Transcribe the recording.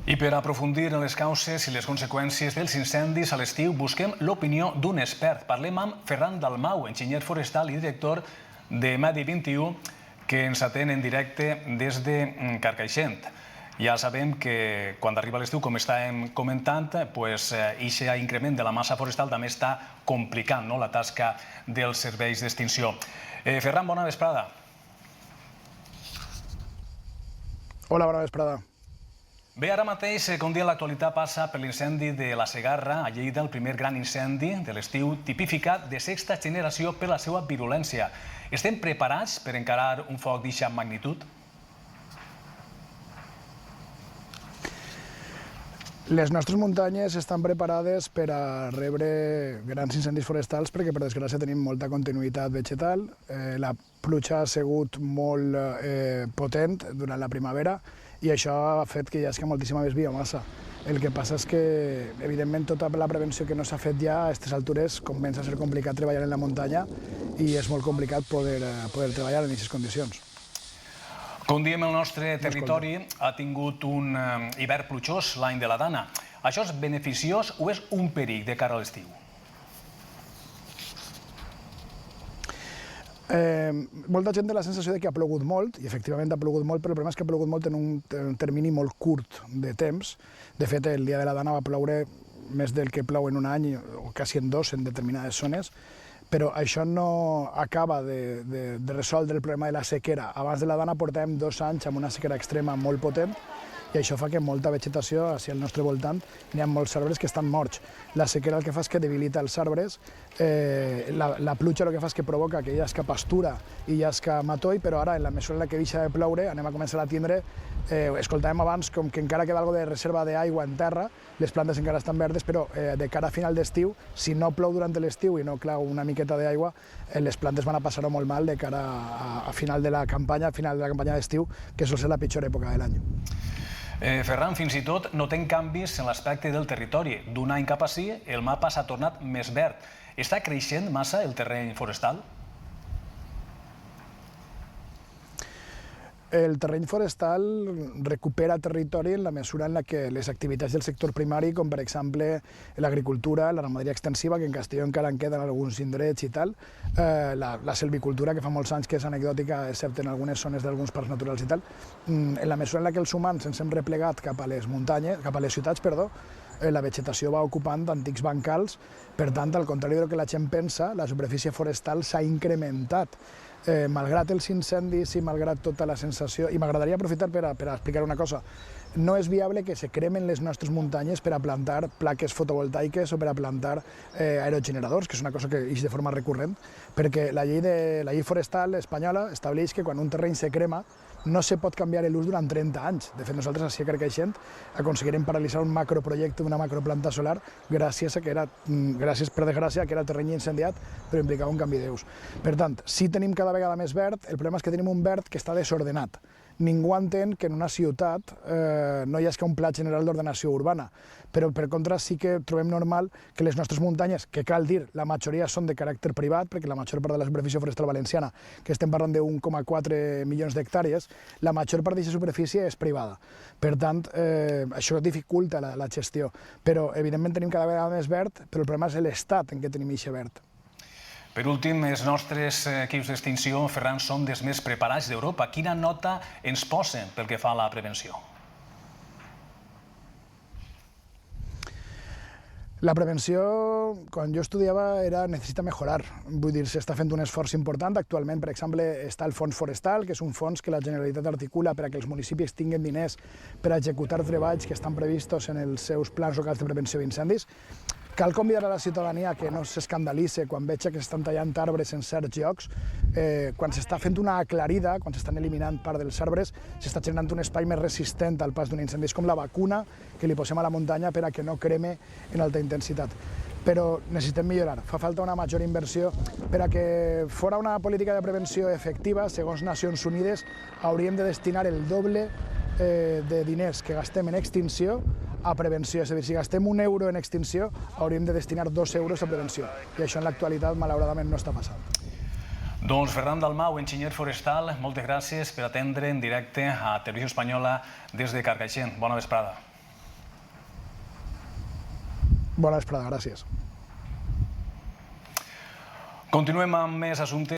I per aprofundir en les causes i les conseqüències dels incendis a l'estiu, busquem l'opinió d'un expert. Parlem amb Ferran Dalmau, enginyer forestal i director de Medi 21, que ens atén en directe des de Carcaixent. Ja sabem que quan arriba l'estiu, com estàvem comentant, aquest increment de la massa forestal també està complicant la tasca dels serveis d'extinció. Ferran, bona vesprada. Hola, bona vesprada. Bé, ara mateix, com dia, l'actualitat passa per l'incendi de la Segarra, a Lleida, el primer gran incendi de l'estiu, tipificat de sexta generació per la seva virulència. Estem preparats per encarar un foc d'eixa magnitud? Les nostres muntanyes estan preparades per a rebre grans incendis forestals perquè, per desgràcia, tenim molta continuïtat vegetal. La pluja ha sigut molt potent durant la primavera i això ha fet que hi hagi moltíssima més biomassa. El que passa és que, evidentment, tota la prevenció que no s'ha fet ja a aquestes altures comença a ser complicat treballar en la muntanya i és molt complicat poder treballar en aquestes condicions. Com diem, el nostre territori ha tingut un hivern plujós l'any de la Dana. Això és beneficiós o és un perill de cara a l'estiu? Molta gent té la sensació que ha plogut molt, i efectivament ha plogut molt, però el problema és que ha plogut molt en un termini molt curt de temps. De fet, el dia de la Dana va ploure més del que plou en un any, o quasi en dos, en determinades zones, però això no acaba de resoldre el problema de la sequera. Abans de la Dana portàvem 2 anys amb una sequera extrema molt potent i això fa que molta vegetació, al nostre voltant, hi ha molts arbres que estan morts. La sequera el que fa és que debilita els arbres, la pluja el que fa és que provoca que hi hagi pastura i hi hagi matoll, però ara, en la mesura en què deixa de ploure, anem a començar a tindre, escoltàvem abans com que encara queda alguna de reserva d'aigua en terra, les plantes encara estan verdes, però de cara a final d'estiu, si no plou durant l'estiu i no clau una miqueta d'aigua, les plantes van a passar-ho molt mal de cara a final de la campanya d'estiu, que sol ser la pitjor època de l'any. Ferran, fins i tot notem canvis en l'aspecte del territori. D'un any cap ací, el mapa s'ha tornat més verd. Està creixent massa el terreny forestal? El terreny forestal recupera territori en la mesura en què les activitats del sector primari, com per exemple l'agricultura, la ramaderia extensiva, que en Castelló encara en queden alguns indrets i tal, la selvicultura, que fa molts anys que és anecdòtica, excepte en algunes zones d'alguns parcs naturals i tal, en la mesura en què els humans ens hem replegat cap a les ciutats, la vegetació va ocupant antics bancals, per tant, al contrari del que la gent pensa, la superfície forestal s'ha incrementat. Malgrat els incendis i malgrat tota la sensació, i m'agradaria aprofitar per a explicar una cosa, no és viable que se cremen les nostres muntanyes per a plantar plaques fotovoltaiques o per a plantar aerogeneradors, que és una cosa que ix de forma recurrent, perquè la llei forestal espanyola estableix que quan un terreny se crema no se pot canviar l'ús durant 30 anys. De fet, nosaltres a Carcaixent aconseguirem paralitzar un macroprojecte d'una macroplanta solar gràcies, per desgràcia, que era el terreny incendiat, però implicava un canvi d'ús. Per tant, si tenim cada vegada més verd, el problema és que tenim un verd que està desordenat. Ningú entén que en una ciutat no hi hagi un pla general d'ordenació urbana, però per contra sí que trobem normal que les nostres muntanyes, que cal dir, la majoria són de caràcter privat, perquè la major part de la superfície forestal valenciana, que estem parlant de 1,4 milions d'hectàrees, la major part d'aquesta superfície és privada. Per tant, això dificulta la gestió, però evidentment tenim cada vegada més verd, però el problema és l'estat en què tenim aquest verd. Per últim, els nostres equips d'extinció, Ferran, són dels més preparats d'Europa. Quina nota ens posen pel que fa a la prevenció? La prevenció, quan jo estudiava, necessita mejorar. Vull dir, s'està fent un esforç important. Actualment, per exemple, està el Fons Forestal, que és un fons que la Generalitat articula per a que els municipis tinguin diners per a executar treballs que estan previstos en els seus plans locals de prevenció d'incendis. Cal convidar a la ciutadania que no s'escandalitzi quan veig que s'estan tallant arbres en certs llocs. Quan s'està fent una aclarida, quan s'estan eliminant part dels arbres, s'està generant un espai més resistent al pas d'un incendi. És com la vacuna que li posem a la muntanya per a que no creme en alta intensitat. Però necessitem millorar. Fa falta una major inversió per a que fora una política de prevenció efectiva, segons Nacions Unides, hauríem de destinar el doble de diners que gastem en extinció a prevenció. És a dir, si gastem €1 en extinció, hauríem de destinar €2 a prevenció. I això en l'actualitat, malauradament, no està passant. Doncs Ferran Dalmau, enginyer forestal, moltes gràcies per atendre en directe a Televisió Espanyola des de Carcaixent. Bona vesprada. Bona vesprada, gràcies. Continuem amb més assumptes.